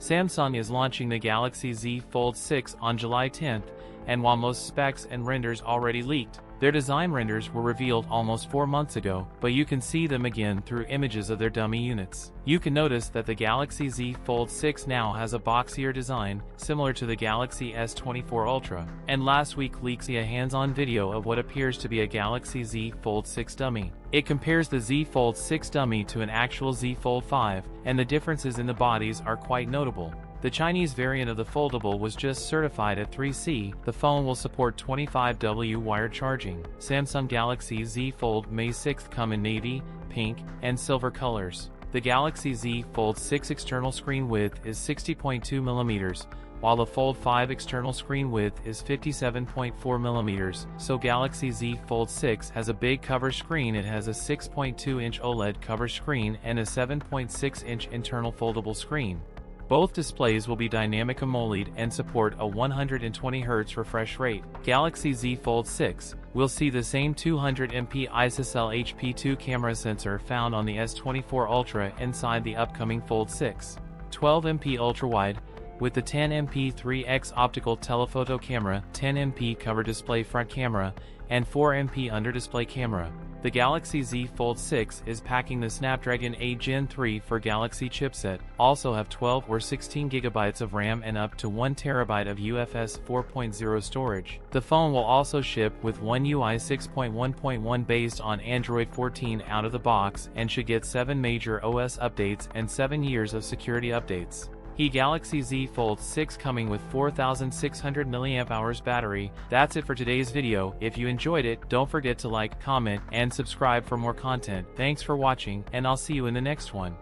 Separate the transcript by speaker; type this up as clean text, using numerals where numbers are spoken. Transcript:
Speaker 1: Samsung is launching the Galaxy Z Fold 6 on July 10th, and while most specs and renders already leaked, their design renders were revealed almost 4 months ago, but you can see them again through images of their dummy units. You can notice that the Galaxy Z Fold 6 now has a boxier design, similar to the Galaxy S24 Ultra, and last week leaked a hands-on video of what appears to be a Galaxy Z Fold 6 dummy. It compares the Z Fold 6 dummy to an actual Z Fold 5, and the differences in the bodies are quite notable. The Chinese variant of the foldable was just certified at 3C. The phone will support 25W wired charging. Samsung Galaxy Z Fold May 6th come in navy, pink, and silver colors. The Galaxy Z Fold 6 external screen width is 60.2mm, while the Fold 5 external screen width is 57.4mm, so Galaxy Z Fold 6 has a big cover screen. It has a 6.2-inch OLED cover screen and a 7.6-inch internal foldable screen. Both displays will be dynamic AMOLED and support a 120Hz refresh rate. Galaxy Z Fold 6 will see the same 200MP ISOCELL HP2 camera sensor found on the S24 Ultra inside the upcoming Fold 6. 12MP ultra-wide, with the 10MP 3x optical telephoto camera, 10MP cover display front camera, and 4MP under-display camera. The Galaxy Z Fold 6 is packing the Snapdragon 8 Gen 3 for Galaxy chipset, also have 12 or 16GB of RAM and up to 1TB of UFS 4.0 storage. The phone will also ship with One UI 6.1.1 based on Android 14 out of the box and should get 7 major OS updates and 7 years of security updates. Galaxy Z Fold 6 coming with 4600 mAh battery. That's it for today's video. If you enjoyed it, don't forget to like, comment, and subscribe for more content. Thanks for watching, and I'll see you in the next one.